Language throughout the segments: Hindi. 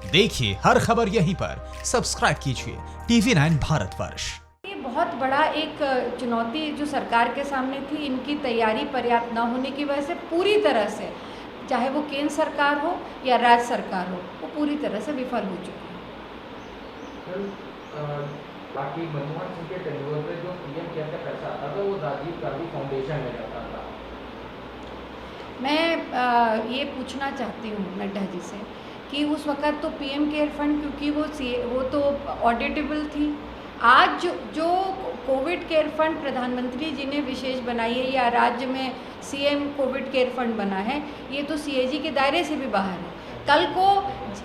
देखिए हर खबर यहीं पर, सब्सक्राइब कीजिए TV9 भारतवर्ष। ये बहुत बड़ा एक चुनौती जो सरकार के सामने थी, इनकी तैयारी पर्याप्त न होने की वजह से पूरी तरह से, चाहे वो केंद्र सरकार हो या राज्य सरकार हो, वो पूरी तरह से विफल हो चुकी है। बाकी मनमोहन सिंह के टेन्योर पे जो पीएम केयर का पैसा आता था वो राजीव गांधी फाउंडेशन में जाता था। मैं ये पूछना चाहती हूँ नड्डा जी से कि उस वक़्त तो पीएम केयर फंड, क्योंकि वो तो ऑडिटेबल थी। आज जो कोविड केयर फंड प्रधानमंत्री जी ने विशेष बनाई है या राज्य में सीएम कोविड केयर फंड बना है, ये तो सीएजी के दायरे से भी बाहर है। कल को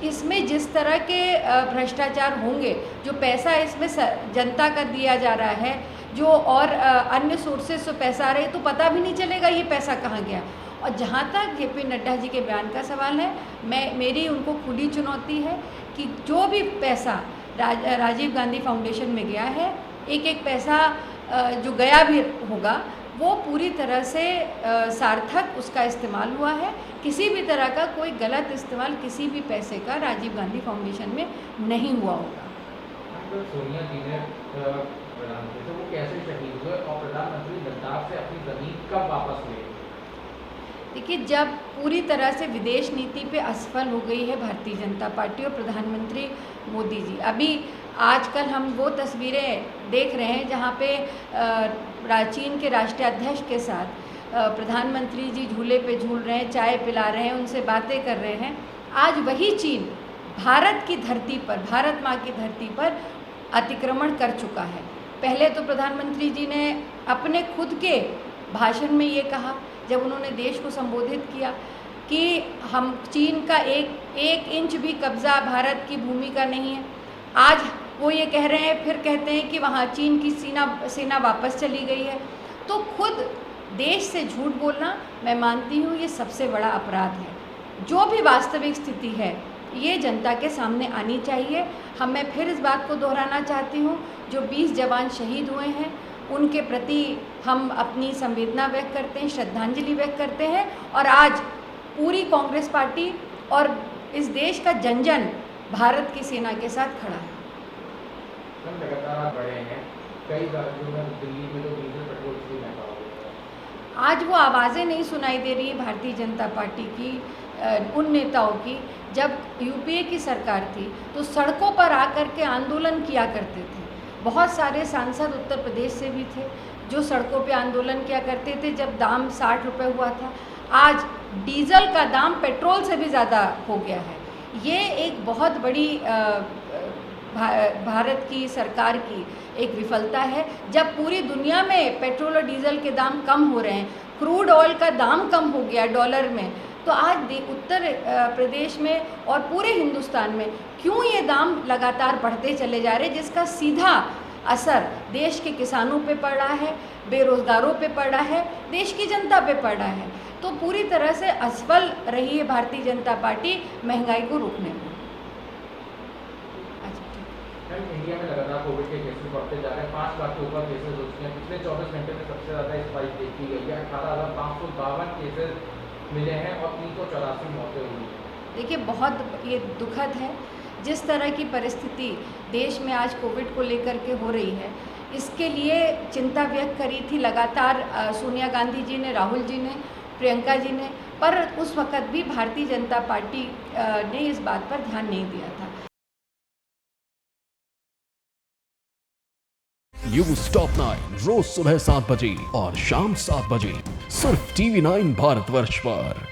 इसमें जिस तरह के भ्रष्टाचार होंगे, जो पैसा इसमें जनता का दिया जा रहा है, जो और अन्य सोर्सेज से पैसा आ रहे, तो पता भी नहीं चलेगा ये पैसा कहाँ गया। और जहाँ तक जेपी नड्डा जी के बयान का सवाल है, मेरी उनको खुली चुनौती है कि जो भी पैसा राजीव गांधी फाउंडेशन में गया है, एक एक पैसा जो गया भी होगा वो पूरी तरह से सार्थक उसका इस्तेमाल हुआ है। किसी भी तरह का कोई गलत इस्तेमाल किसी भी पैसे का राजीव गांधी फाउंडेशन में नहीं हुआ होगा। सोनिया जी ने प्रधानमंत्री तो वो कैसे शहीद हुए और प्रधानमंत्री लद्दाख से अपनी जमीन कब वापस लिए? देखिए, जब पूरी तरह से विदेश नीति पे असफल हो गई है भारतीय जनता पार्टी और प्रधानमंत्री मोदी जी, अभी आजकल हम वो तस्वीरें देख रहे हैं जहाँ पे चीन के राष्ट्रीय अध्यक्ष के साथ प्रधानमंत्री जी झूले पे झूल रहे हैं, चाय पिला रहे हैं, उनसे बातें कर रहे हैं। आज वही चीन भारत की धरती पर, भारत माँ की धरती पर अतिक्रमण कर चुका है। पहले तो प्रधानमंत्री जी ने अपने खुद के भाषण में ये कहा, जब उन्होंने देश को संबोधित किया, कि हम चीन का एक इंच भी कब्जा भारत की भूमि का नहीं है। आज वो ये कह रहे हैं, फिर कहते हैं कि वहाँ चीन की सेना वापस चली गई है। तो खुद देश से झूठ बोलना, मैं मानती हूँ, ये सबसे बड़ा अपराध है। जो भी वास्तविक स्थिति है ये जनता के सामने आनी चाहिए। मैं फिर इस बात को दोहराना चाहती हूँ, जो 20 जवान शहीद हुए हैं उनके प्रति हम अपनी संवेदना व्यक्त करते हैं, श्रद्धांजलि व्यक्त करते हैं। और आज पूरी कांग्रेस पार्टी और इस देश का जन जन भारत की सेना के साथ खड़ा है। लगातार बढ़े हैं, कई राज्यों में, दिल्ली में तो डीजल पेट्रोल फ्री महंगा हो गया। आज वो आवाज़ें नहीं सुनाई दे रही भारतीय जनता पार्टी की, उन नेताओं की। जब यूपीए की सरकार थी तो सड़कों पर आकर के आंदोलन किया करते थे। बहुत सारे सांसद उत्तर प्रदेश से भी थे जो सड़कों पे आंदोलन किया करते थे जब दाम 60 रुपये हुआ था। आज डीजल का दाम पेट्रोल से भी ज़्यादा हो गया है। ये एक बहुत बड़ी भारत की सरकार की एक विफलता है। जब पूरी दुनिया में पेट्रोल और डीजल के दाम कम हो रहे हैं, क्रूड ऑयल का दाम कम हो गया डॉलर में, तो आज उत्तर प्रदेश में और पूरे हिंदुस्तान में क्यों ये दाम लगातार बढ़ते चले जा रहे हैं, जिसका सीधा असर देश के किसानों पे पड़ रहा है, बेरोजगारों पे पड़ रहा है, देश की जनता पे पड़ रहा है। तो पूरी तरह से असफल रही है भारतीय जनता पार्टी महंगाई को रोकने में। इंडिया में लगातार कोविड के केसेस बढ़ते जा रहे हैं, 5 लाख के ऊपर केसेस हो चुके हैं। पिछले 24 घंटे में सबसे ज़्यादा स्पाइक देखी गई है, 18,552 केसेस मिले हैं और 384 मौतें हुई हैं। देखिए, बहुत ये दुखद है जिस तरह की परिस्थिति देश में आज कोविड को लेकर के हो रही है। इसके लिए चिंता व्यक्त करी थी लगातार सोनिया गांधी जी ने, राहुल जी ने, प्रियंका जी ने, पर उस वक़्त भी भारतीय जनता पार्टी ने इस बात पर ध्यान नहीं दिया था। न्यूज़ टॉप 9 रोज सुबह 7 बजे और शाम 7 बजे सिर्फ TV9 भारतवर्ष पर।